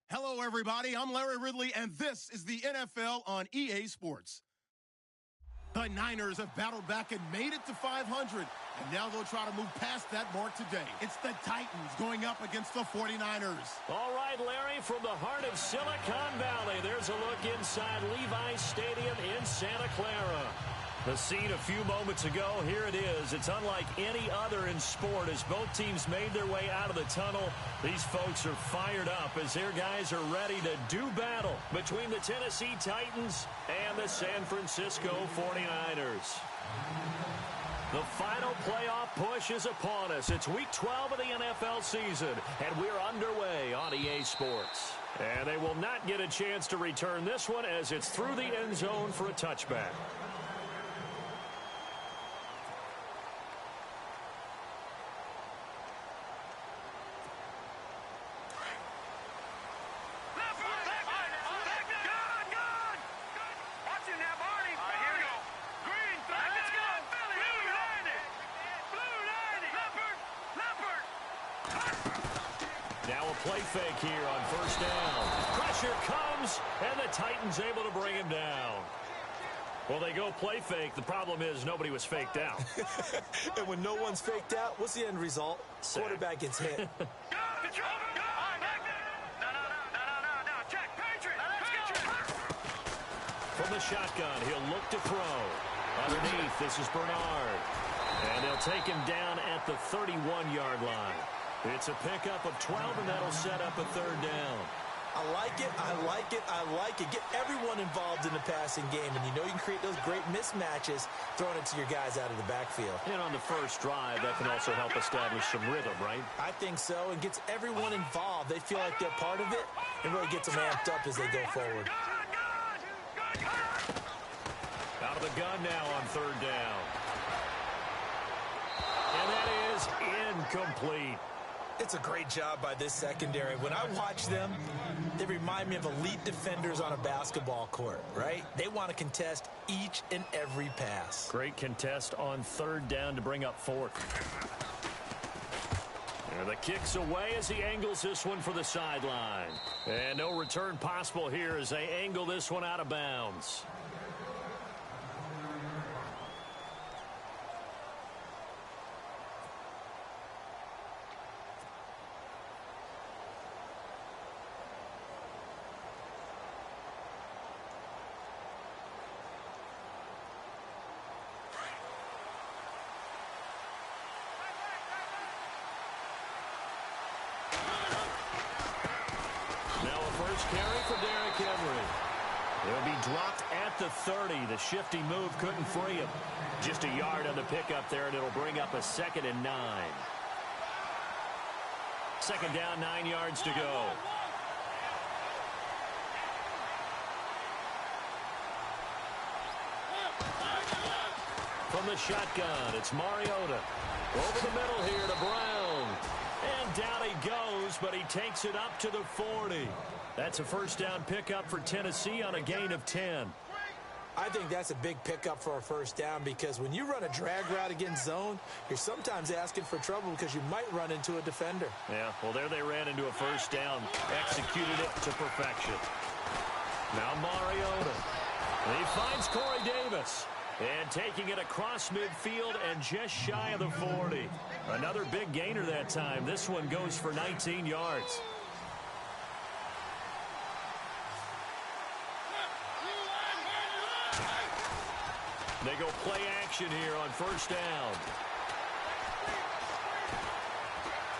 Hello, everybody. I'm Larry Ridley, and this is the NFL on EA Sports. The Niners have battled back and made it to 500, and now they'll try to move past that mark today. It's the Titans going up against the 49ers. All right, Larry, from the heart of Silicon Valley, there's a look inside Levi's Stadium in Santa Clara. The scene a few moments ago, here it is. It's unlike any other in sport as both teams made their way out of the tunnel. These folks are fired up as their guys are ready to do battle between the Tennessee Titans and the San Francisco 49ers. The final playoff push is upon us. It's Week 12 of the NFL season, and we're underway on EA Sports. And they will not get a chance to return this one as it's through the end zone for a touchback. Play fake here on first down. Pressure comes, and the Titans able to bring him down. Well, they go play fake. The problem is nobody was faked out. And when no one's faked out, what's the end result? Sack. Quarterback gets hit. From the shotgun, he'll look to throw. Underneath, this is Bernard. And they'll take him down at the 31-yard line. It's a pickup of 12, and that'll set up a third down. I like it, I like it, I like it. Get everyone involved in the passing game, and you know you can create those great mismatches throwing it to your guys out of the backfield. And on the first drive, that can also help establish some rhythm, right? I think so, and gets everyone involved. They feel like they're part of it, and really gets them amped up as they go forward. Out of the gun now on third down. And that is incomplete. It's a great job by this secondary. When I watch them, they remind me of elite defenders on a basketball court, right? They want to contest each and every pass. Great contest on third down to bring up fourth. And the kick's away as he angles this one for the sideline. And no return possible here as they angle this one out of bounds. Carry for Derrick Henry. He'll be dropped at the 30. The shifty move couldn't free him. Just a yard on the pickup there, and it'll bring up a 2nd and 9. Second down, 9 yards to go. From the shotgun, it's Mariota. Over the middle here to Brown. And down he goes, but he takes it up to the 40. That's a first down pickup for Tennessee on a gain of 10. I think that's a big pickup for a first down because when you run a drag route against zone, you're sometimes asking for trouble because you might run into a defender. Yeah, well, there they ran into a first down, executed it to perfection. Now Mariota. He finds Corey Davis. And taking it across midfield and just shy of the 40. Another big gainer that time. This one goes for 19 yards. They go play action here on first down.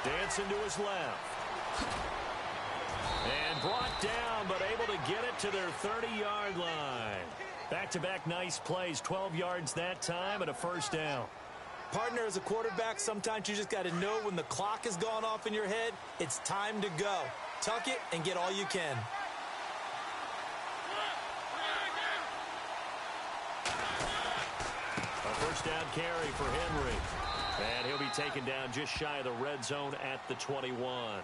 Dancing to his left. And brought down, but able to get it to their 30-yard line. Back-to-back nice plays, 12 yards that time and a first down. Partner, as a quarterback, sometimes you just got to know when the clock has gone off in your head, it's time to go. Tuck it and get all you can. A first down carry for Henry. And he'll be taken down just shy of the red zone at the 21.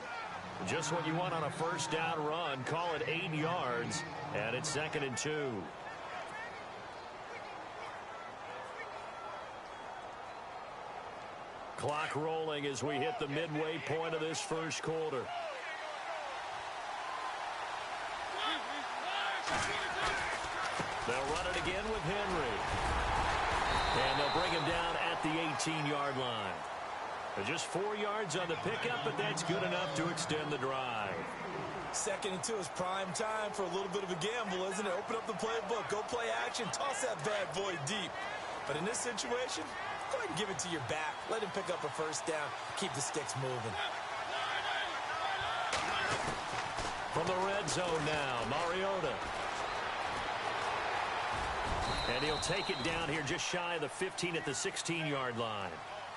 Just what you want on a first down run. Call it 8 yards, and it's 2nd and 2. Clock rolling as we hit the midway point of this first quarter. They'll run it again with Henry. And they'll bring him down at the 18-yard line. Just 4 yards on the pickup, but that's good enough to extend the drive. 2nd and 2 is prime time for a little bit of a gamble, isn't it? Open up the playbook, go play action, toss that bad boy deep. But in this situation, go ahead and give it to your back. Let him pick up a first down. Keep the sticks moving. From the red zone now, Mariota. And he'll take it down here just shy of the 15 at the 16-yard line.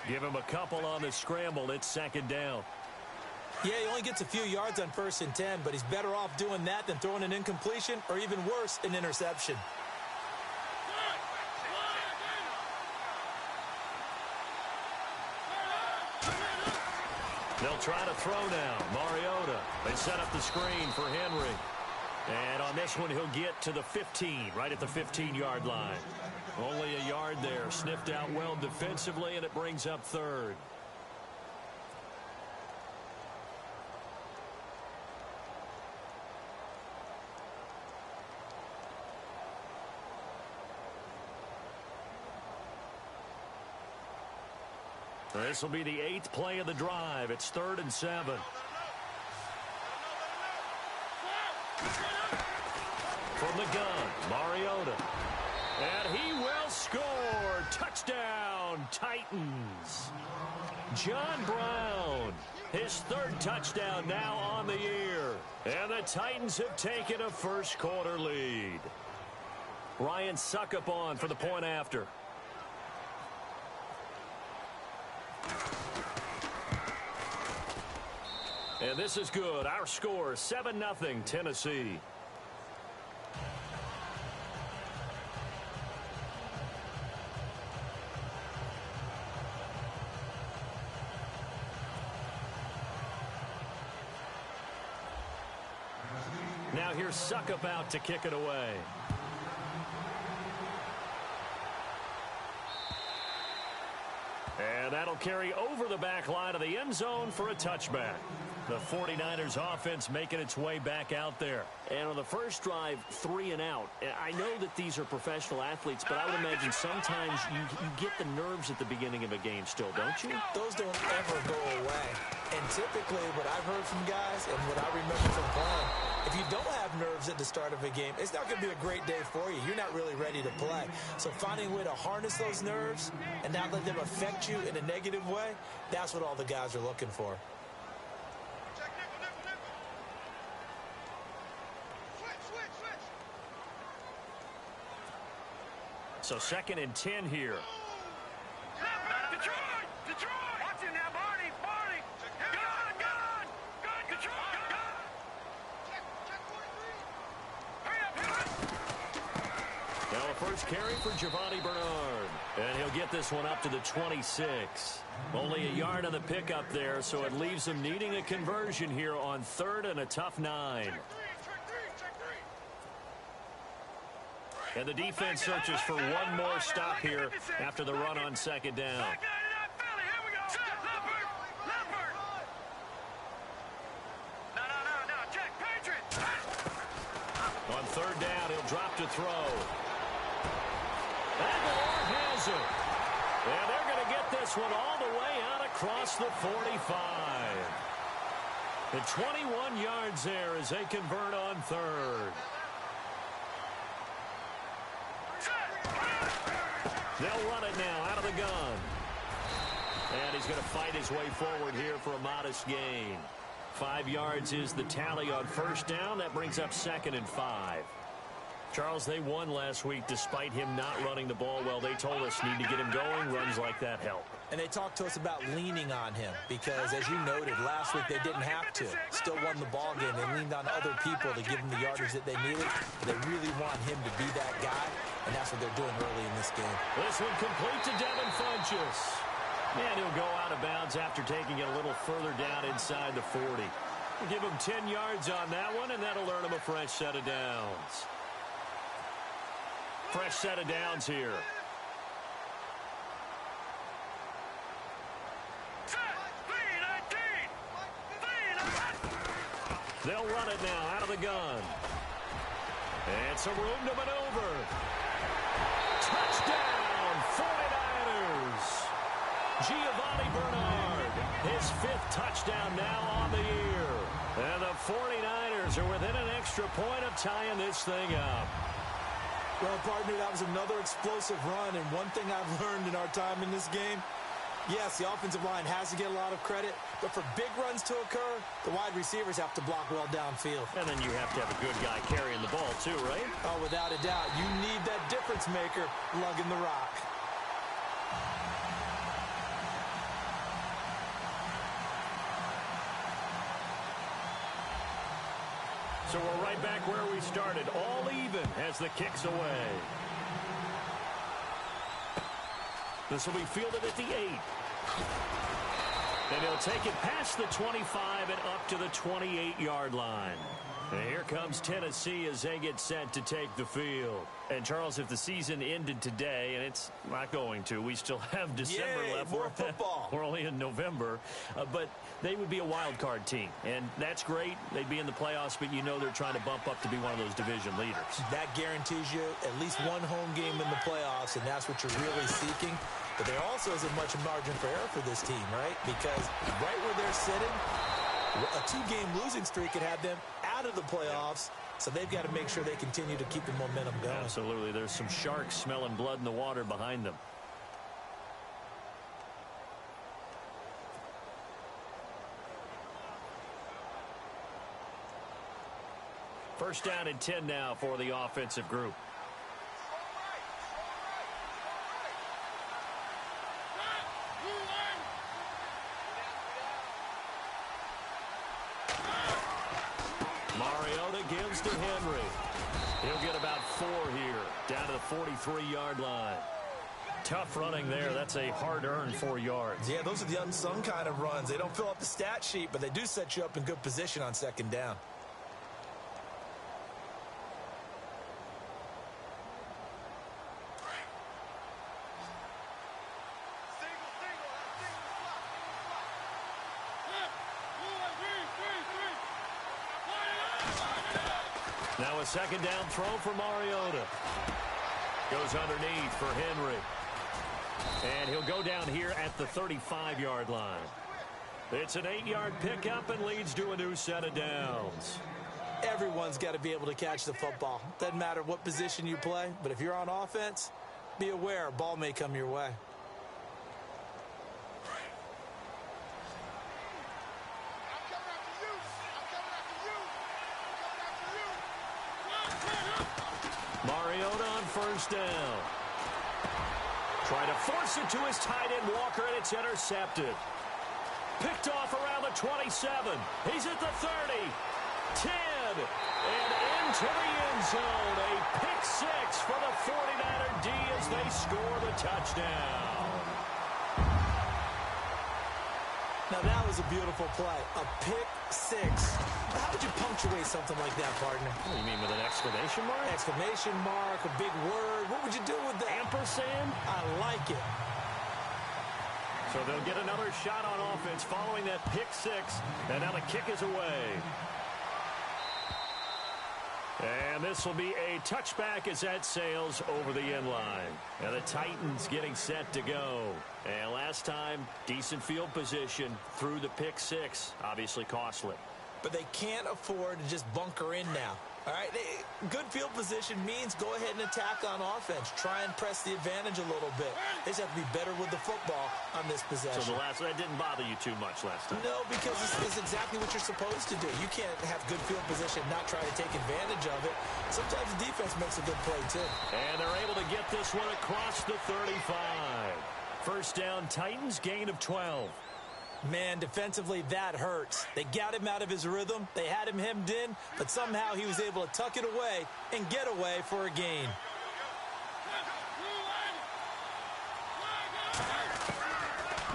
Give him a couple on the scramble. It's 2nd down. Yeah, he only gets a few yards on 1st and 10, but he's better off doing that than throwing an incompletion or even worse, an interception. They'll try to throw now. Mariota. They set up the screen for Henry. And on this one, he'll get to the 15, right at the 15-yard line. Only a yard there. Sniffed out well defensively, and it brings up 3rd. This will be the 8th play of the drive. It's 3rd and 7. From the gun, Mariota. And he will score. Touchdown, Titans. John Brown, his 3rd touchdown now on the year. And the Titans have taken a first-quarter lead. Ryan Suckup on for the point after. And this is good. Our score, 7-0 Tennessee. Now here's Suckup out to kick it away. And that'll carry over the back line of the end zone for a touchback. The 49ers offense making its way back out there. And on the first drive, 3 and out. I know that these are professional athletes, but I would imagine sometimes you get the nerves at the beginning of a game still, don't you? Those don't ever go away. And typically what I've heard from guys and what I remember from playing, if you don't have nerves at the start of a game, it's not going to be a great day for you. You're not really ready to play. So finding a way to harness those nerves and not let them affect you in a negative way, that's what all the guys are looking for. So 2nd and 10 here. Detroit! Watch it now, Barney! Gun! Detroit! Now a first carry for Giovanni Bernard. And he'll get this one up to the 26. Only a yard on the pickup there, so it leaves him needing a conversion here on 3rd and a tough 9. And the defense searches for one more stop here after the run on 2nd down. On 3rd down, he'll drop to throw. Aguilar has it. And they're going to get this one all the way out across the 45. The 21 yards there as they convert on 3rd. They'll run it now out of the gun. And he's going to fight his way forward here for a modest gain. 5 yards is the tally on 1st down. That brings up 2nd and 5. Charles, they won last week despite him not running the ball well. They told us need to get him going. Runs like that help. And they talked to us about leaning on him because, as you noted, last week they didn't have to. Still won the ball game. They leaned on other people to give them the yardage that they needed. They really want him to be that guy, and that's what they're doing early in this game. This one complete to Devin Funchess. And he'll go out of bounds after taking it a little further down inside the 40. We'll give him 10 yards on that one, and that'll earn him a fresh set of downs. Fresh set of downs here. They'll run it now out of the gun. And some room to maneuver. Touchdown, 49ers. Giovanni Bernard, his 5th touchdown now on the year. And the 49ers are within an extra point of tying this thing up. Well, partner, that was another explosive run, and one thing I've learned in our time in this game, yes, the offensive line has to get a lot of credit, but for big runs to occur, the wide receivers have to block well downfield. And then you have to have a good guy carrying the ball too, right? Oh, without a doubt. You need that difference maker lugging the rock. So we're right back where we started, all even as the kick's away. This will be fielded at the 8. And he'll take it past the 25 and up to the 28-yard line. And here comes Tennessee as they get set to take the field. And, Charles, if the season ended today, and it's not going to, we still have December left. More football. We're only in November. But they would be a wild card team. And that's great. They'd be in the playoffs, but you know they're trying to bump up to be one of those division leaders. That guarantees you at least one home game in the playoffs, and that's what you're really seeking. But there also isn't much margin for error for this team, right? Because right where they're sitting, a 2-game losing streak could have them out of the playoffs, so they've got to make sure they continue to keep the momentum going. Absolutely. There's some sharks smelling blood in the water behind them. First down and 10 now for the offensive group. Mariota gives to Henry. He'll get about 4 here, down to the 43-yard line. Tough running there. That's a hard-earned 4 yards. Yeah, those are the unsung kind of runs. They don't fill up the stat sheet, but they do set you up in good position on second down. Now a second down throw for Mariota. Goes underneath for Henry. And he'll go down here at the 35-yard line. It's an 8-yard pickup and leads to a new set of downs. Everyone's got to be able to catch the football. Doesn't matter what position you play, but if you're on offense, be aware a ball may come your way. Mariota on first down. Try to force it to his tight end, Walker, and it's intercepted. Picked off around the 27. He's at the 30. 10. And into the end zone. A pick 6 for the 49er D as they score the touchdown. Now, that was a beautiful play. A pick 6. How would you punctuate something like that, partner? What do you mean, with an exclamation mark? Exclamation mark, a big word. What would you do with that? Ampersand? I like it. So they'll get another shot on offense following that pick 6. And now the kick is away. And this will be a touchback as that sails over the end line. And the Titans getting set to go. And last time, decent field position through the pick 6. Obviously costly. But they can't afford to just bunker in now. All right, good field position means go ahead and attack on offense. Try and press the advantage a little bit. They just have to be better with the football on this possession. So that didn't bother you too much last time? No, because it's exactly what you're supposed to do. You can't have good field position and not try to take advantage of it. Sometimes the defense makes a good play, too. And they're able to get this one across the 35. First down, Titans, gain of 12. Man, defensively, that hurts. They got him out of his rhythm. They had him hemmed in, but somehow he was able to tuck it away and get away for a gain.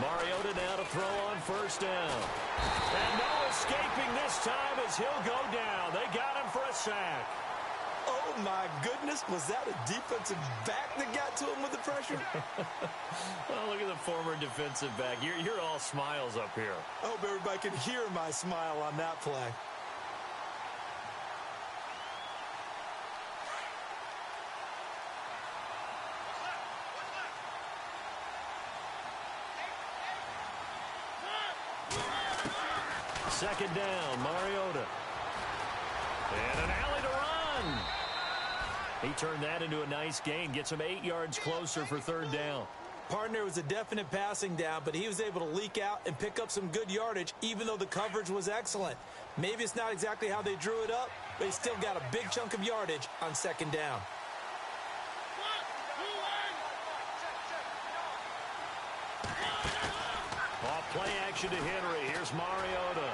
Mariota now to throw on first down. And no escaping this time as he'll go down. They got him for a sack. Oh, my goodness. Was that a defensive back that got to him with the pressure? Well, look at the former defensive back. You're all smiles up here. I hope everybody can hear my smile on that play. second down, Mariota. And an alley to run. He turned that into a nice gain, gets him 8 yards closer for third down. Partner, was a definite passing down, but he was able to leak out and pick up some good yardage, even though the coverage was excellent. Maybe it's not exactly how they drew it up, but he still got a big chunk of yardage on second down. Off play action to Henry. Here's Mariota.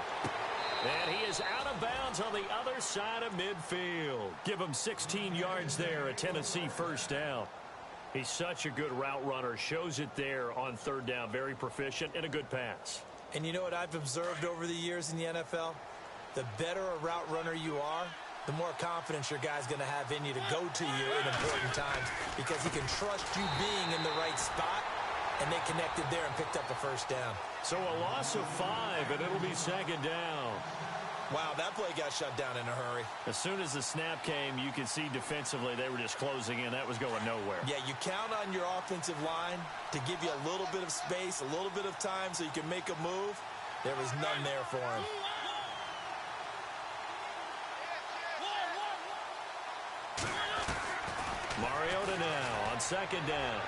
And he is out of bounds on the other side of midfield. Give him 16 yards there, a Tennessee first down. He's such a good route runner. Shows it there on third down. Very proficient and a good pass. And you know what I've observed over the years in the NFL? The better a route runner you are, the more confidence your guy's going to have in you to go to you in important times because he can trust you being in the right spot, and they connected there and picked up the first down. So a loss of 5, and it'll be second down. Wow, that play got shut down in a hurry. As soon as the snap came, you could see defensively they were just closing in. That was going nowhere. Yeah, you count on your offensive line to give you a little bit of space, a little bit of time so you can make a move. There was none there for him. Mariota now on second down.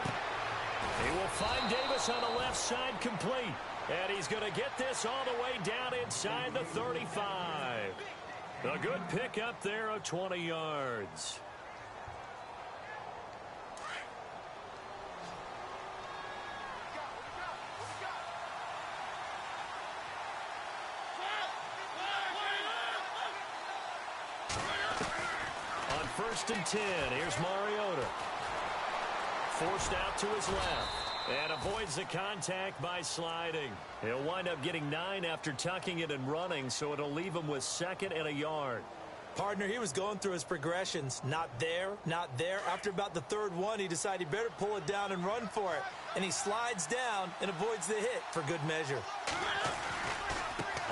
He will find Davis on the left side complete. And he's going to get this all the way down inside the 35. A good pickup there of 20 yards. On 1st and 10, here's Mariota. Forced out to his left. And avoids the contact by sliding. He'll wind up getting 9 after tucking it and running, so it'll leave him with 2nd and a yard. Partner, he was going through his progressions. Not there, not there. After about the 3rd one, he decided he better pull it down and run for it. And he slides down and avoids the hit for good measure.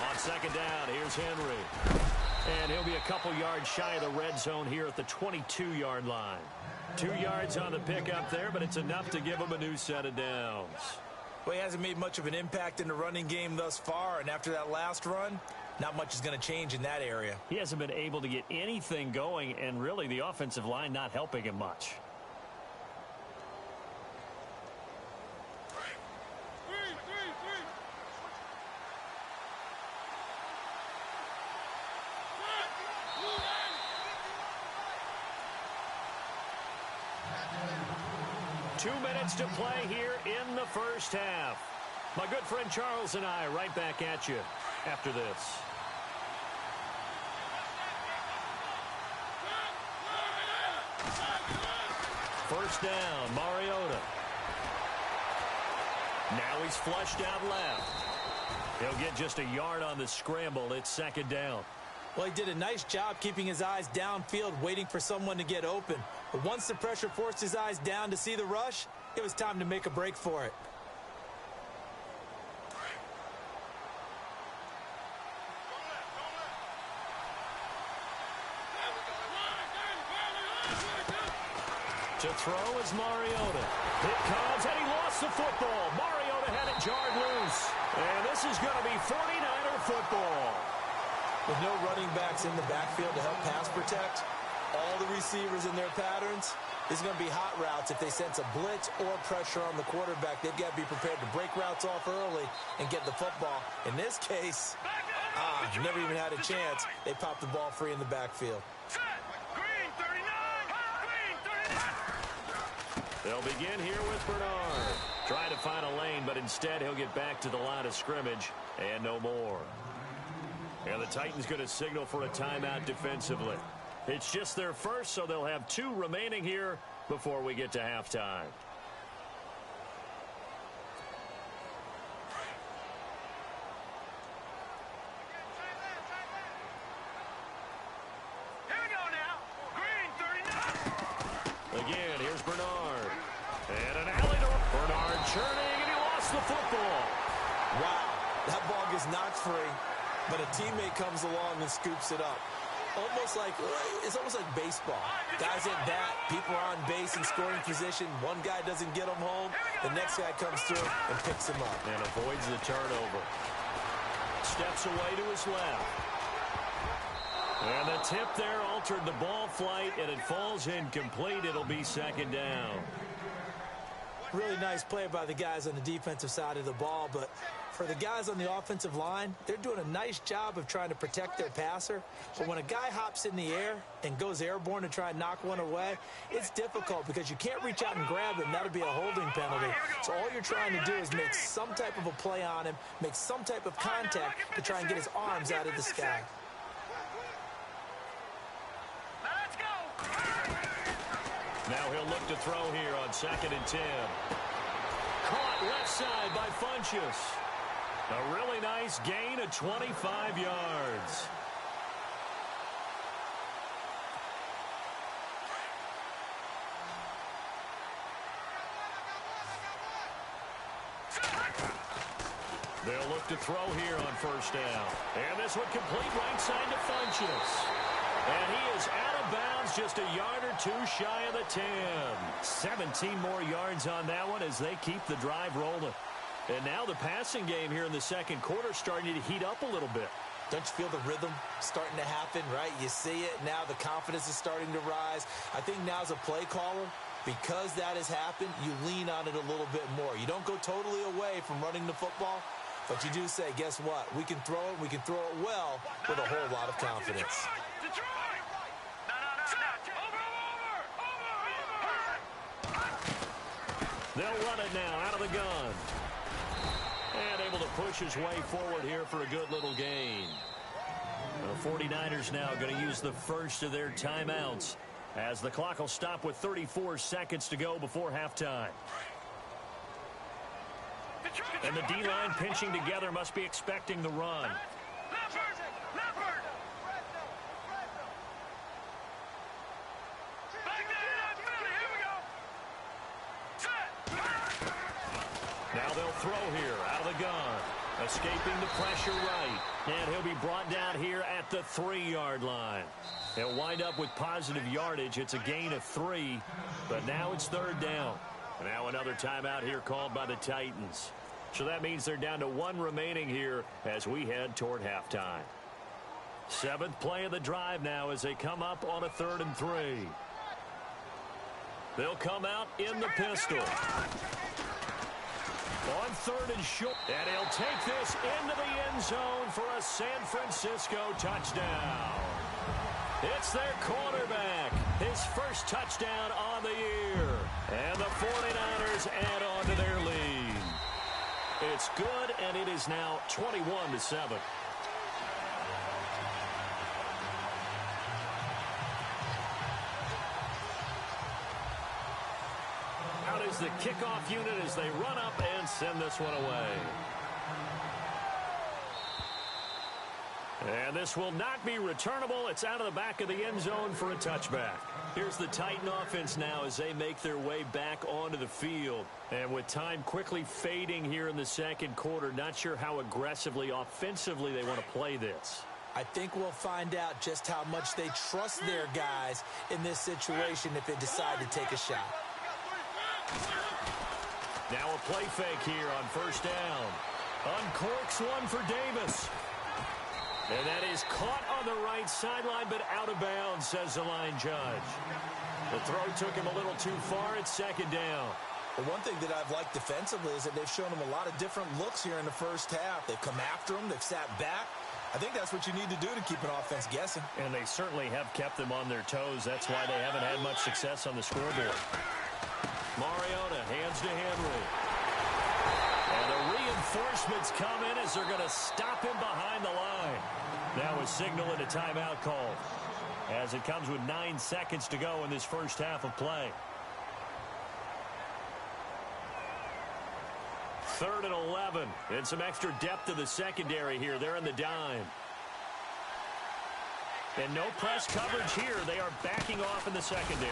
On second down, here's Henry. And he'll be a couple yards shy of the red zone here at the 22-yard line. 2 yards on the pickup there, but it's enough to give him a new set of downs. Well, he hasn't made much of an impact in the running game thus far, and after that last run, not much is going to change in that area. He hasn't been able to get anything going, and really the offensive line not helping him much. To play here in the first half. My good friend Charles and I right back at you after this. First down, Mariota. Now he's flushed out left. He'll get just a yard on the scramble. It's second down. Well, he did a nice job keeping his eyes downfield, waiting for someone to get open. But once the pressure forced his eyes down to see the rush, it was time to make a break for it. To throw is Mariota. It comes, and he lost the football. Mariota had it jarred loose. And this is going to be 49er football. With no running backs in the backfield to help pass protect, all the receivers in their patterns, this is going to be hot routes. If they sense a blitz or pressure on the quarterback, they've got to be prepared to break routes off early and get the football. In this case, never even had a chance. They popped the ball free in the backfield. Green 39! Green 39! They'll begin here with Bernard. Trying to find a lane, but instead he'll get back to the line of scrimmage and no more. And the Titans going to signal for a timeout defensively. It's just their first, so they'll have 2 remaining here before we get to halftime. Here we go now. Green 39! Again, here's Bernard. And an alley to Bernard churning, and he lost the football. Wow, that ball gets knocked free, but a teammate comes along and scoops it up. It's almost like baseball. Guys at bat, people are on base in scoring position. One guy doesn't get him home. The next guy comes through and picks him up. And avoids the turnover. steps away to his left. And the tip there altered the ball flight, and it falls incomplete. It'll be second down. Really nice play by the guys on the defensive side of the ball, but for the guys on the offensive line, they're doing a nice job of trying to protect their passer. But when a guy hops in the air and goes airborne to try and knock one away, it's difficult because you can't reach out and grab him. That'll be a holding penalty. So all you're trying to do is make some type of a play on him, make some type of contact to try and get his arms out of the sky. Now he'll look to throw here on 2nd and 10. Caught left side by Funchess. A really nice gain of 25 yards. They'll look to throw here on 1st down. And this one complete right side to Funchess. And he is out of bounds, just a yard or two shy of the 10. 17 more yards on that one as they keep the drive rolling. And now the passing game here in the second quarter starting to heat up a little bit. Don't you feel the rhythm starting to happen, right? You see it. Now the confidence is starting to rise. I think now as a play caller, because that has happened, you lean on it a little bit more. You don't go totally away from running the football, but you do say, guess what? We can throw it. We can throw it well with a whole lot of confidence. They'll run it now out of the gun. And able to push his way forward here for a good little gain. The 49ers now going to use the first of their timeouts as the clock will stop with 34 seconds to go before halftime. And the D-line pinching together must be expecting the run. Now they'll throw here out of the gun. Escaping the pressure right. And he'll be brought down here at the 3-yard line. They'll wind up with positive yardage. It's a gain of 3, but now it's 3rd down. Now another timeout here called by the Titans. So that means they're down to 1 remaining here as we head toward halftime. 7th play of the drive now as they come up on a 3rd and 3. They'll come out in the pistol. On 3rd and short. And he'll take this into the end zone for a San Francisco touchdown. It's their quarterback. His first touchdown on the year. And the 49ers add on to their lead. It's good, and it is now 21-7. Out is the kickoff unit as they run up and send this one away. And this will not be returnable. It's out of the back of the end zone for a touchback. Here's the Titan offense now as they make their way back onto the field. And with time quickly fading here in the second quarter, not sure how aggressively, offensively they want to play this. I think we'll find out just how much they trust their guys in this situation if they decide to take a shot. Now a play fake here on 1st down. Uncorks one for Davis. And that is caught on the right sideline, but out of bounds, says the line judge. The throw took him a little too far. It's 2nd down. Well, one thing that I've liked defensively is that they've shown him a lot of different looks here in the first half. They've come after him. They've sat back. I think that's what you need to do to keep an offense guessing. And they certainly have kept them on their toes. That's why they haven't had much success on the scoreboard. Mariota hands to Henry. And the reinforcements come in as they're going to stop him behind the line. Now a signal and a timeout call as it comes with 9 seconds to go in this first half of play. 3rd and 11. And some extra depth to the secondary here. They're in the dime. And no press coverage here. They are backing off in the secondary.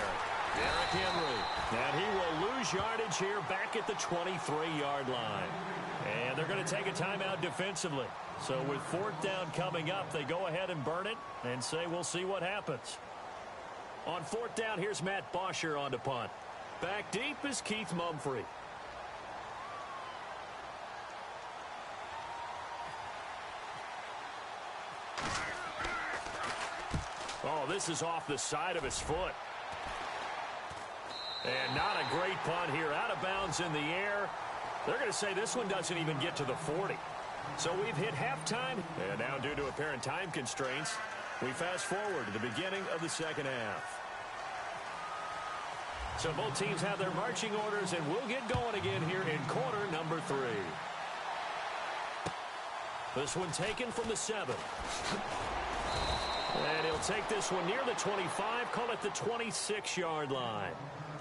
Derrick Henry. And he will lose yardage here back at the 23-yard line. And they're going to take a timeout defensively. So with 4th down coming up, they go ahead and burn it and say we'll see what happens. On 4th down, here's Matt Bosher on to punt. Back deep is Keith Mumphrey. this is off the side of his foot. And not a great punt here. Out of bounds in the air. They're going to say this one doesn't even get to the 40. So we've hit halftime. And now due to apparent time constraints, we fast forward to the beginning of the second half. So both teams have their marching orders, and we'll get going again here in quarter number 3. This one taken from the 7. And he'll take this one near the 25, call it the 26-yard line.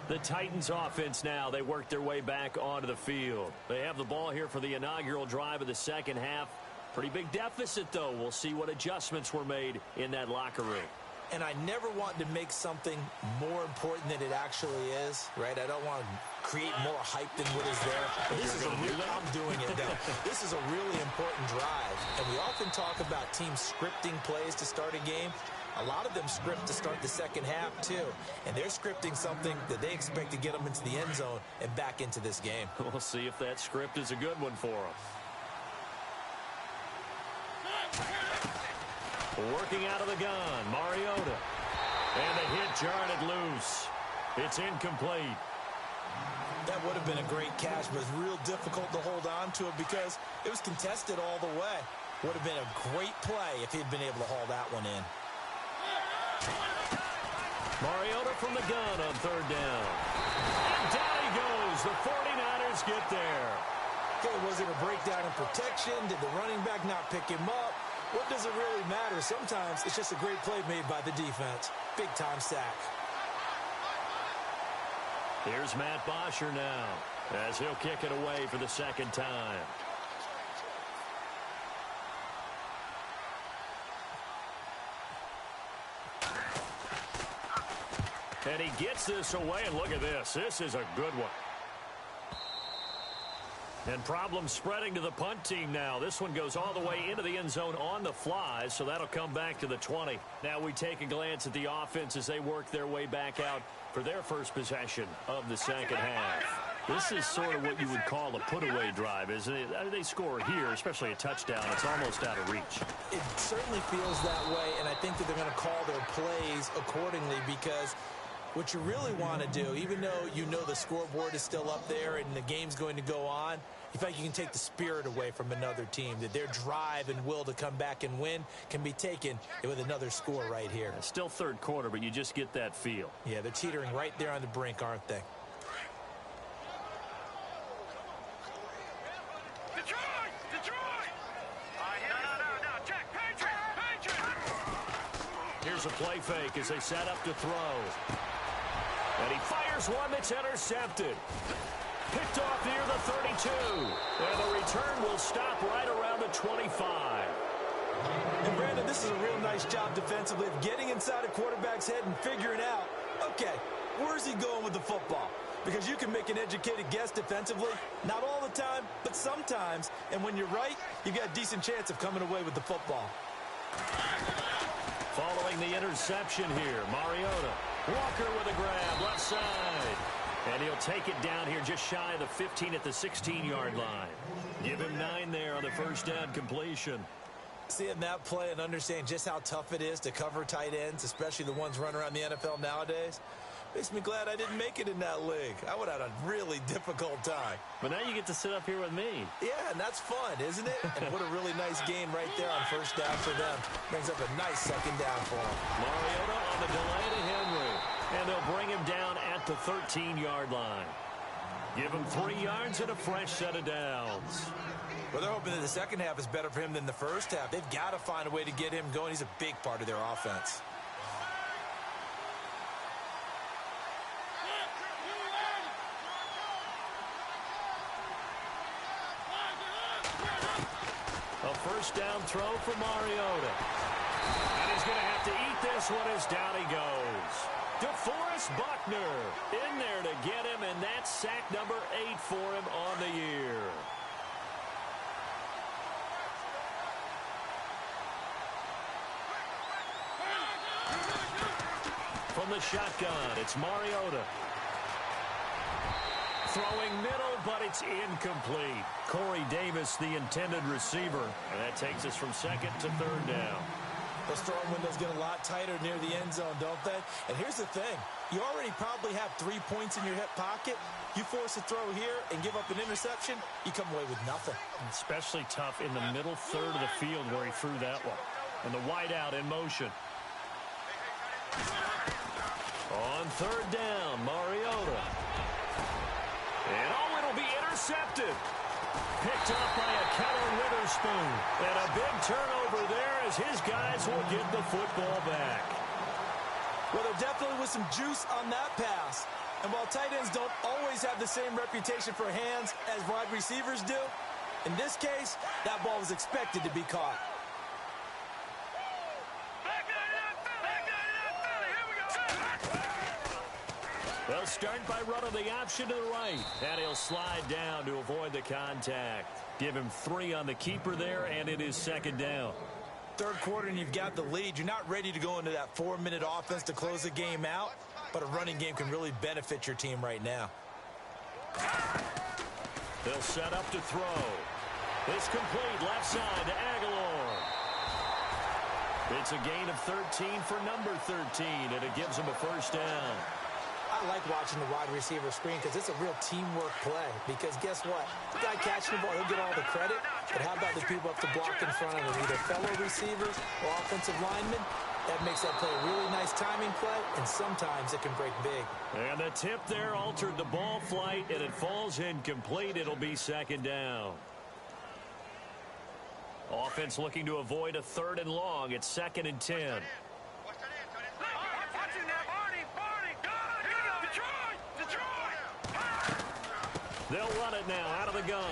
The Titans offense now, they work their way back onto the field. They have the ball here for the inaugural drive of the second half. Pretty big deficit, though. We'll see what adjustments were made in that locker room. And I never want to make something more important than it actually is, right? I don't want to create more hype than what is there. But this is I'm doing it, though. This is a really important drive. And we often talk about teams scripting plays to start a game. A lot of them script to start the second half, too. And they're scripting something that they expect to get them into the end zone and back into this game. We'll see if that script is a good one for them. Working out of the gun, Mariota. And the hit jarred it loose. It's incomplete. That would have been a great catch, but it's real difficult to hold on to it because it was contested all the way. Would have been a great play if he'd been able to haul that one in. Mariota from the gun on third down. And down he goes. The 49ers get there. Okay, was it a breakdown in protection? Did the running back not pick him up? What does it really matter? Sometimes it's just a great play made by the defense. Big-time sack. Here's Matt Bosher now as he'll kick it away for the second time. And he gets this away, and look at this. This is a good one. And problems spreading to the punt team now. This one goes all the way into the end zone on the fly, so that'll come back to the 20. Now we take a glance at the offense as they work their way back out for their first possession of the second half. This is sort of what you would call a put-away drive, isn't it? They score here, especially a touchdown. It's almost out of reach. It certainly feels that way, and I think that they're going to call their plays accordingly because what you really want to do, even though you know the scoreboard is still up there and the game's going to go on, you feel like you can take the spirit away from another team, that their drive and will to come back and win can be taken with another score right here. It's still third quarter, but you just get that feel. Yeah, they're teetering right there on the brink, aren't they? Detroit! No, check, Patriot! Here's a play fake as they set up to throw. And he fires one that's intercepted. Picked off near the 32. And the return will stop right around the 25. And Brandon, this is a real nice job defensively of getting inside a quarterback's head and figuring out, okay, where's he going with the football? Because you can make an educated guess defensively, not all the time, but sometimes. And when you're right, you've got a decent chance of coming away with the football. Following the interception here, Mariota. Walker with a grab, left side. And he'll take it down here just shy of the 15 at the 16-yard line. Give him 9 there on the first down completion. Seeing that play and understand just how tough it is to cover tight ends, especially the ones running around the NFL nowadays, makes me glad I didn't make it in that league. I would have had a really difficult time. But now you get to sit up here with me. Yeah, and that's fun, isn't it? And what a really nice game right there on first down for them. Brings up a nice second down for them. Mariota on the delay to Henry. And they'll bring him down at the 13-yard line. Give him 3 yards and a fresh set of downs. Well, they're hoping that the second half is better for him than the first half. They've got to find a way to get him going. He's a big part of their offense. A first down throw for Mariota. And he's going to have to eat this one as down he goes. DeForest Buckner in there to get him, and that's sack number 8 for him on the year. From the shotgun, it's Mariota. Throwing middle, but it's incomplete. Corey Davis, the intended receiver. And that takes us from second to third down. Those throwing windows get a lot tighter near the end zone, don't they? And here's the thing. You already probably have 3 points in your hip pocket. You force a throw here and give up an interception, you come away with nothing. Especially tough in the middle third of the field where he threw that one. And the wideout in motion. On third down, Mariota. And it'll be intercepted. Picked up by a Keller Witherspoon. And a big turnover there as his guys will get the football back. Well, there definitely was some juice on that pass. And while tight ends don't always have the same reputation for hands as wide receivers do, in this case, that ball was expected to be caught. They'll start by running the option to the right. And he'll slide down to avoid the contact. Give him 3 on the keeper there, and it is second down. Third quarter and you've got the lead. You're not ready to go into that 4-minute offense to close the game out, but a running game can really benefit your team right now. They'll set up to throw. It's complete left side to Aguilar. It's a gain of 13 for number 13, and it gives him a first down. I like watching the wide receiver screen because it's a real teamwork play. Because guess what? The guy catching the ball, he'll get all the credit. But how about the people up the block in front of him? Either fellow receivers or offensive linemen. That makes that play a really nice timing play, and sometimes it can break big. And the tip there altered the ball flight, and it falls incomplete. It'll be second down. Offense looking to avoid a 3rd and long. It's 2nd and 10. They'll run it now out of the gun.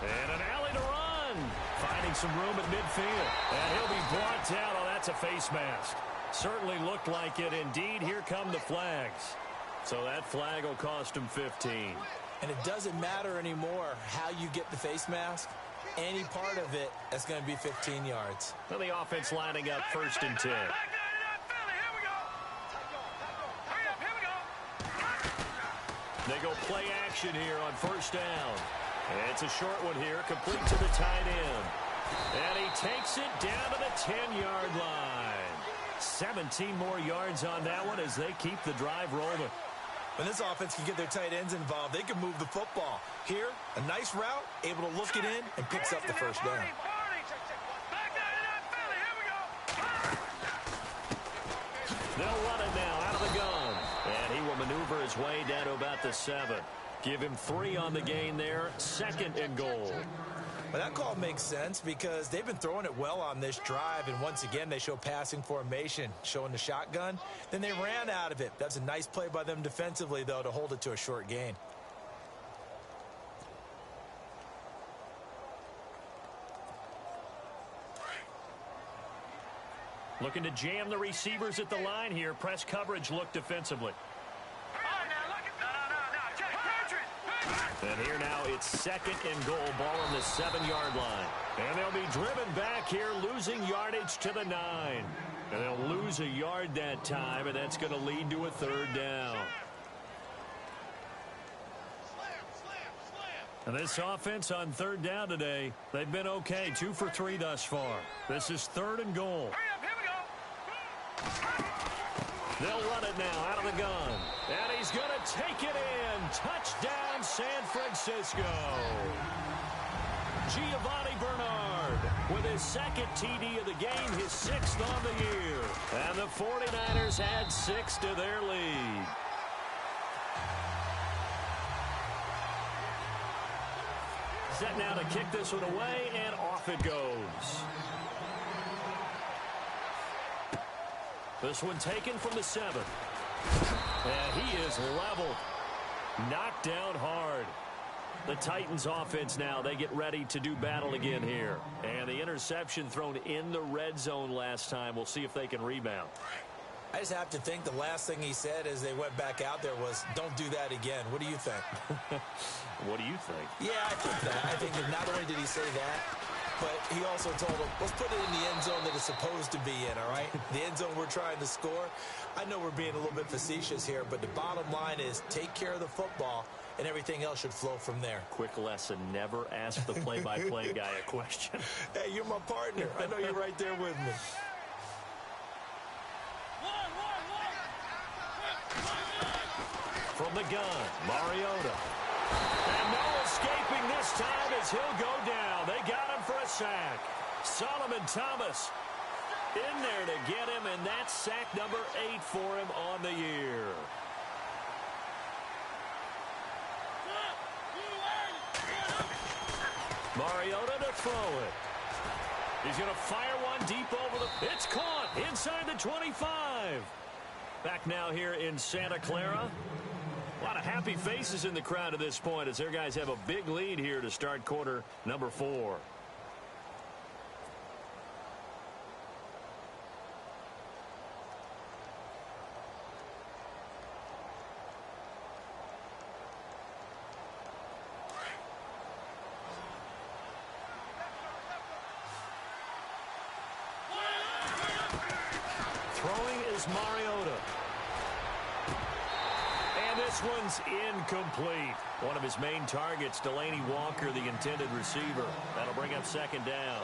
And an alley to run. Finding some room at midfield. And he'll be brought down. Oh, that's a face mask. Certainly looked like it. Indeed, here come the flags. So that flag will cost him 15. And it doesn't matter anymore how you get the face mask. Any part of it, that's going to be 15 yards. Well, the offense lining up 1st and 10. They go play action here on 1st down. And it's a short one here, complete to the tight end. And he takes it down to the 10-yard line. 17 more yards on that one as they keep the drive rolling. When this offense can get their tight ends involved, they can move the football. Here, a nice route, able to look it in, and picks up the first down. They'll run it now out of the gun. And he will maneuver his way down to about the 7. Give him 3 on the gain there. 2nd and goal. Well, that call makes sense because they've been throwing it well on this drive, and once again they show passing formation, showing the shotgun. Then they ran out of it. That's a nice play by them defensively, though, to hold it to a short gain. Looking to jam the receivers at the line here. Press coverage look defensively. And here now it's 2nd and goal. Ball on the 7-yard line. And they'll be driven back here, losing yardage to the 9. And they'll lose a yard that time, and that's going to lead to a 3rd down. And this offense on 3rd down today, they've been okay. 2 for 3 thus far. This is 3rd and goal. They'll run it now out of the gun. And he's going to take it in. Touchdown, San Francisco. Giovanni Bernard with his 2nd TD of the game, his 6th on the year. And the 49ers add 6 to their lead. Set now to kick this one away, and off it goes. This one taken from the 7. And he is leveled. Knocked down hard. The Titans offense now, they get ready to do battle again here. And the interception thrown in the red zone last time. We'll see if they can rebound. I just have to think the last thing he said as they went back out there was, don't do that again. What do you think? What do you think? Yeah, I think that. I think that not only did he say that, but he also told him, let's put it in the end zone that it's supposed to be in, all right? The end zone we're trying to score. I know we're being a little bit facetious here, but the bottom line is take care of the football, and everything else should flow from there. Quick lesson, never ask the play-by-play guy a question. Hey, you're my partner. I know you're right there with me. the gun. Mariota. And no escaping this time as he'll go down. They got him for a sack. Solomon Thomas in there to get him, and that's sack number 8 for him on the year. Mariota to throw it. He's going to fire one deep over the... It's caught inside the 25. Back now here in Santa Clara. A lot of happy faces in the crowd at this point as their guys have a big lead here to start quarter number 4. Throwing is Mariota. And this one's incomplete. One of his main targets, Delaney Walker, the intended receiver. That'll bring up second down.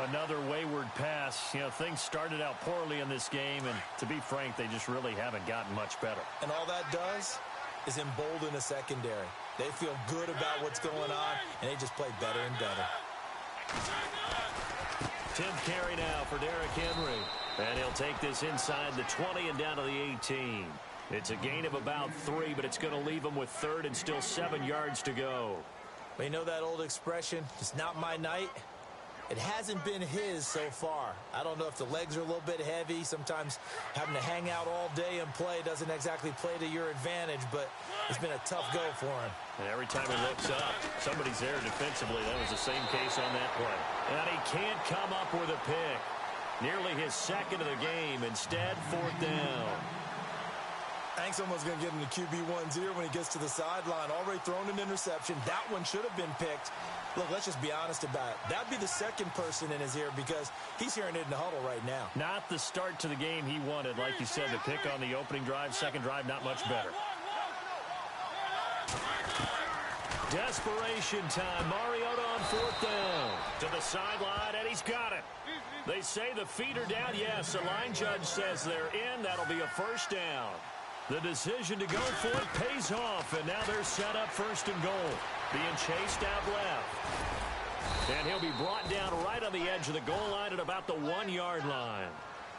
Another wayward pass. You know, things started out poorly in this game, and to be frank, they just really haven't gotten much better. And all that does is embolden the secondary. They feel good about what's going on, and they just play better and better. 10th carry now for Derrick Henry. And he'll take this inside the 20 and down to the 18. It's a gain of about 3, but it's going to leave him with 3rd and still 7 yards to go. But you know that old expression, it's not my night? It hasn't been his so far. I don't know if the legs are a little bit heavy. Sometimes having to hang out all day and play doesn't exactly play to your advantage, but it's been a tough go for him. And every time he looks up, somebody's there defensively. That was the same case on that play. And he can't come up with a pick. Nearly his second of the game. Instead, 4th down. I think someone's going to get into QB1's ear when he gets to the sideline. Already thrown an interception. That one should have been picked. Look, let's just be honest about it. That'd be the second person in his ear because he's hearing it in the huddle right now. Not the start to the game he wanted. Like you said, the pick on the opening drive, second drive, not much better. Desperation time. Mariota on 4th down. To the sideline, and he's got it. They say the feet are down. Yes, the line judge says they're in. That'll be a 1st down. The decision to go for it pays off, and now they're set up 1st and goal. Being chased out left. And he'll be brought down right on the edge of the goal line at about the 1-yard line.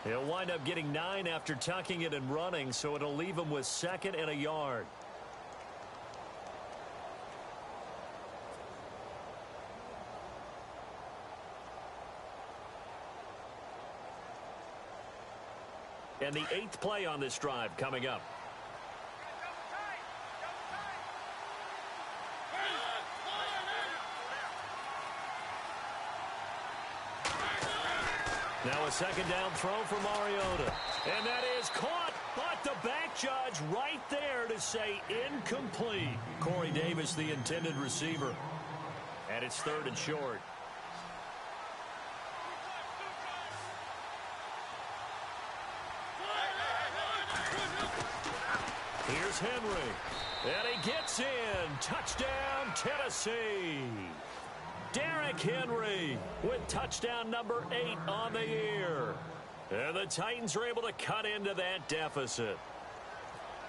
He'll wind up getting 9 after tucking it and running, so it'll leave him with 2nd and a yard. And the 8th play on this drive coming up. Now a 2nd down throw for Mariota. And that is caught, but the back judge right there to say incomplete. Corey Davis, the intended receiver. And it's 3rd and short. Here's Henry. And he gets in. Touchdown, Tennessee. Derrick Henry with touchdown number 8 on the year. And the Titans are able to cut into that deficit.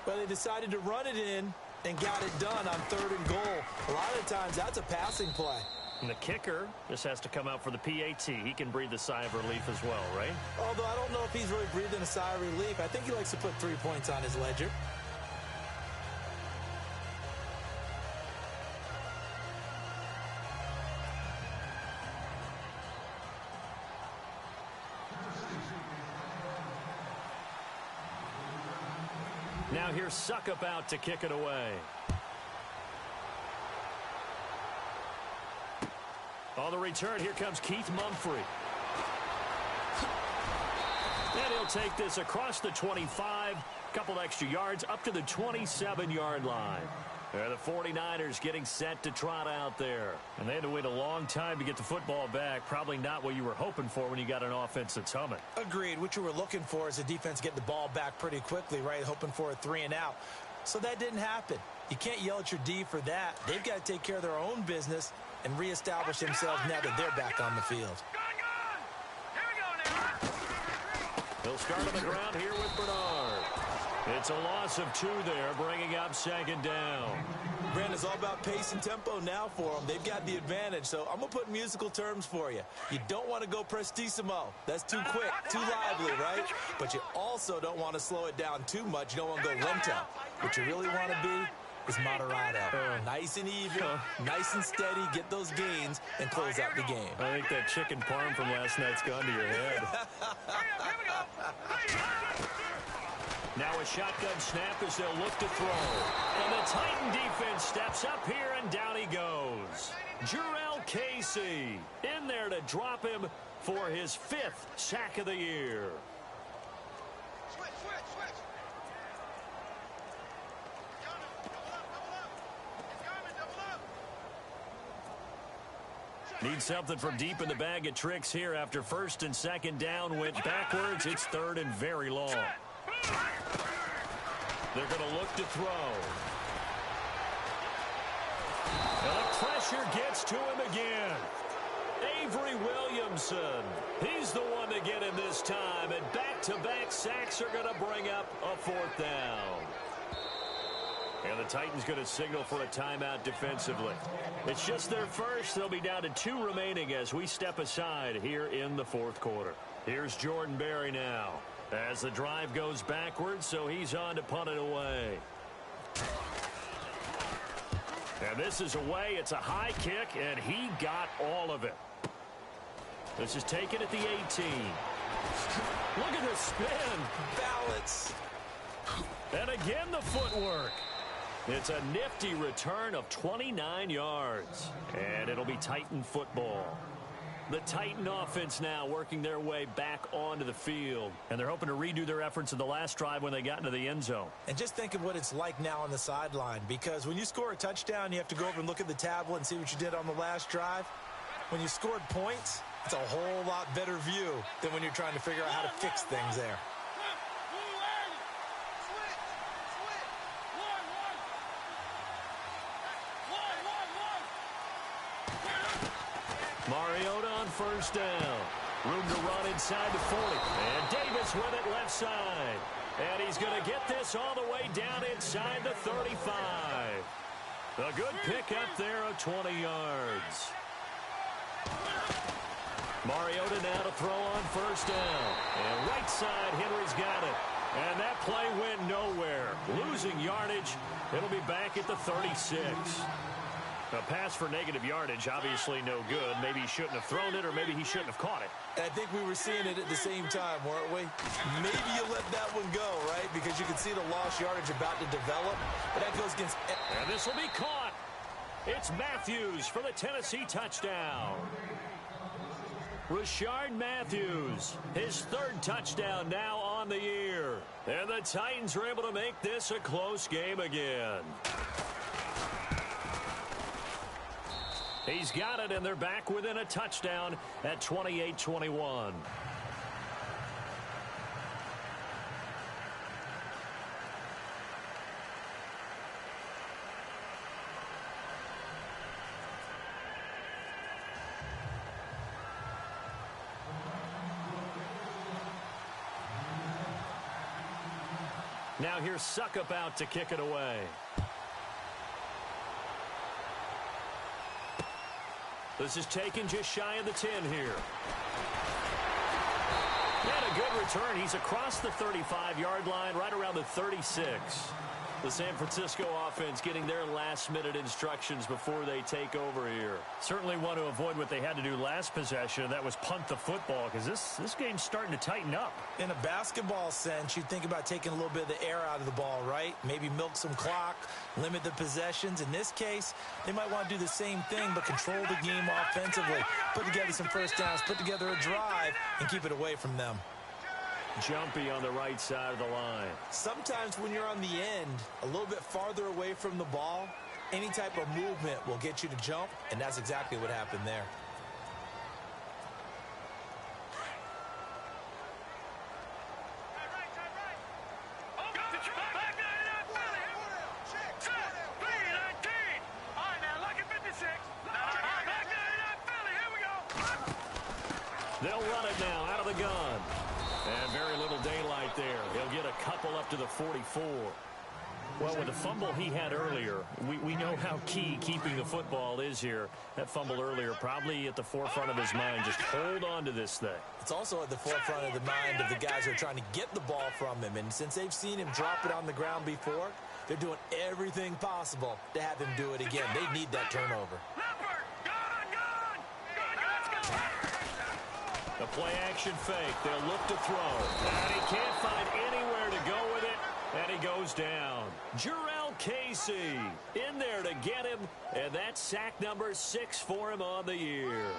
Well, they decided to run it in and got it done on 3rd and goal. A lot of times, that's a passing play. And the kicker just has to come out for the PAT. He can breathe a sigh of relief as well, right? Although I don't know if he's really breathing a sigh of relief. I think he likes to put 3 points on his ledger. Now here's Suckup out to kick it away. On the return, here comes Keith Mumphrey. And he'll take this across the 25, couple extra yards, up to the 27-yard line. The 49ers getting set to trot out there. And they had to wait a long time to get the football back. Probably not what you were hoping for when you got an offense that's humming. Agreed. What you were looking for is the defense getting the ball back pretty quickly, right? Hoping for a 3 and out. So that didn't happen. You can't yell at your D for that. They've got to take care of their own business and reestablish themselves now that they're back on the field. He'll start on the ground here with Bernard. It's a loss of 2 there, bringing up second down. Brandon, it's all about pace and tempo now for them. They've got the advantage, so I'm going to put musical terms for you. You don't want to go prestissimo. That's too quick, too lively, right? But you also don't want to slow it down too much. You don't want to go lento. What you really want to be is moderato. Nice and even, nice and steady, get those gains, and close out the game. I think that chicken parm from last night's gone to your head. Now a shotgun snap as they'll look to throw. And the Titan defense steps up here, and down he goes. Jurrell Casey in there to drop him for his 5th sack of the year. Switch. Need something from deep in the bag of tricks here after 1st and 2nd down went backwards. It's 3rd and very long. They're going to look to throw. And the pressure gets to him again. Avery Williamson. He's the one to get him this time. And back-to-back sacks are going to bring up a 4th down. And the Titans going to signal for a timeout defensively. It's just their first. They'll be down to 2 remaining as we step aside here in the 4th quarter. Here's Jordan Berry now as the drive goes backwards, so he's on to punt it away. And this is away. It's a high kick, and he got all of it. This is taken at the 18. Look at the spin. Balance. And again the footwork. It's a nifty return of 29 yards. And it'll be Titan football. The Titan offense now working their way back onto the field. And they're hoping to redo their efforts in the last drive when they got into the end zone. And just think of what it's like now on the sideline. Because when you score a touchdown, you have to go over and look at the tablet and see what you did on the last drive. When you scored points, it's a whole lot better view than when you're trying to figure out how to fix things there. Mariota on 1st down. Room to run inside the 40. And Davis with it left side. And he's going to get this all the way down inside the 35. A good pickup there of 20 yards. Mariota now to throw on 1st down. And right side, Henry's got it. And that play went nowhere. Losing yardage. It'll be back at the 36. A pass for negative yardage, obviously no good. Maybe he shouldn't have thrown it, or maybe he shouldn't have caught it. I think we were seeing it at the same time, weren't we? Maybe you let that one go, right? Because you can see the lost yardage about to develop. But that goes against... And this will be caught. It's Matthews for the Tennessee touchdown. Rashard Matthews, his 3rd touchdown now on the year. And the Titans are able to make this a close game again. He's got it, and they're back within a touchdown at 28-21. Now here's Suckup out to kick it away. This is taken just shy of the 10 here. And a good return. He's across the 35-yard line, right around the 36. The San Francisco offense getting their last-minute instructions before they take over here. Certainly want to avoid what they had to do last possession, and that was punt the football, because this game's starting to tighten up. In a basketball sense, you think about taking a little bit of the air out of the ball, right? Maybe milk some clock, limit the possessions. In this case, they might want to do the same thing, but control the game offensively. Put together some 1st downs, put together a drive, and keep it away from them. Jumpy on the right side of the line. Sometimes when you're on the end, a little bit farther away from the ball, any type of movement will get you to jump, and that's exactly what happened there. They'll run it now out of the gun. And very little daylight there. He'll get a couple up to the 44. Well, with the fumble he had earlier, we know how key keeping the football is here. That fumble earlier probably at the forefront of his mind. Just hold on to this thing. It's also at the forefront of the mind of the guys who are trying to get the ball from him. And since they've seen him drop it on the ground before, they're doing everything possible to have him do it again. They need that turnover. The play-action fake. They'll look to throw. And he can't find anywhere to go with it. And he goes down. Jarrell Casey in there to get him. And that's sack number 6 for him on the year.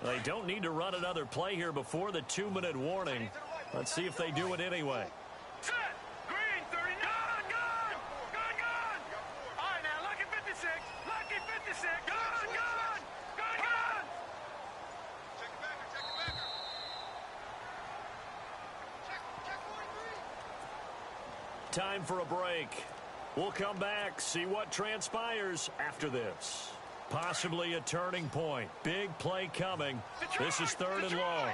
They don't need to run another play here before the 2-minute warning. Let's see if they do it anyway. Set. Green, 39. Gun. All right, now, lucky 56. Lucky 56. Gun. Check it back. Check 43. Time for a break. We'll come back, see what transpires after this. Possibly a turning point. Big play coming. This is 3rd and long.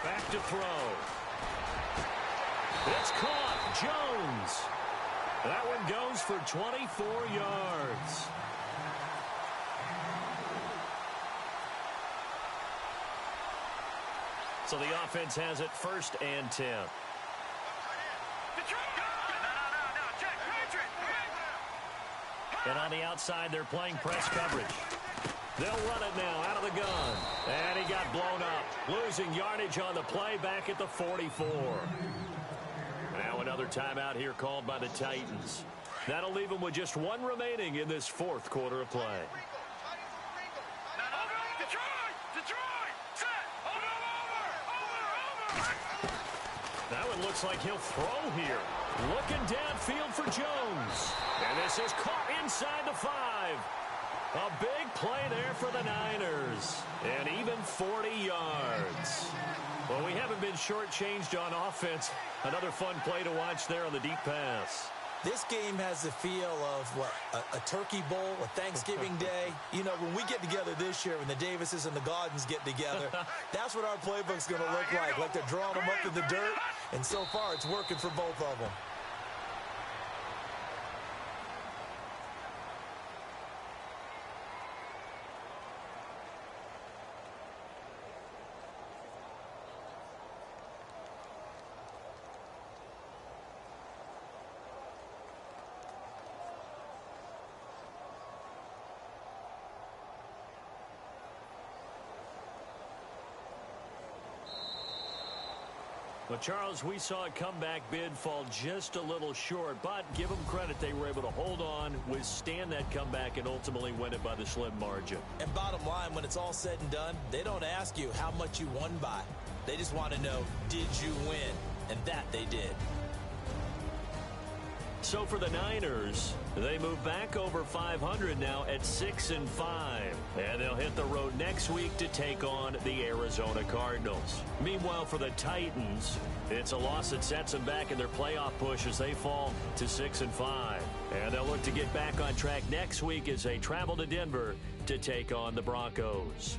Back to throw. It's caught. Jones. That one goes for 24 yards. So the offense has it 1st and 10. And on the outside, they're playing press coverage. They'll run it now out of the gun. And he got blown up. Losing yardage on the play back at the 44. Now another timeout here called by the Titans. That'll leave them with just 1 remaining in this 4th quarter of play. That one looks like he'll throw here. Looking downfield for Jones. And this is caught inside the 5. A big play there for the Niners. And even 40 yards. Well, we haven't been shortchanged on offense. Another fun play to watch there on the deep pass. This game has the feel of, what, a turkey bowl, a Thanksgiving day. You know, when we get together this year, when the Davises and the Gaudens get together, that's what our playbook's going to look like. Like they're drawing them up in the dirt, and so far it's working for both of them. Well, Charles, we saw a comeback bid fall just a little short, but give them credit. They were able to hold on, withstand that comeback, and ultimately win it by the slim margin. And bottom line, when it's all said and done, they don't ask you how much you won by. They just want to know, did you win? And that they did. So for the Niners, they move back over 500 now at 6-5. And they'll hit the road next week to take on the Arizona Cardinals. Meanwhile, for the Titans, it's a loss that sets them back in their playoff push as they fall to 6-5. And they'll look to get back on track next week as they travel to Denver to take on the Broncos.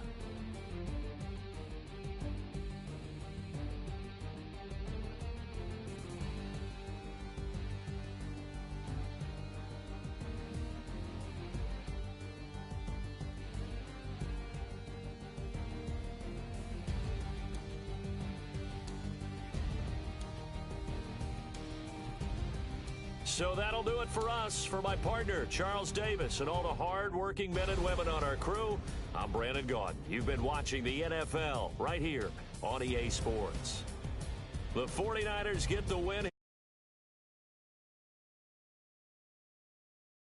So that'll do it for us. For my partner, Charles Davis, and all the hard-working men and women on our crew, I'm Brandon Gaudin. You've been watching the NFL right here on EA Sports. The 49ers get the win.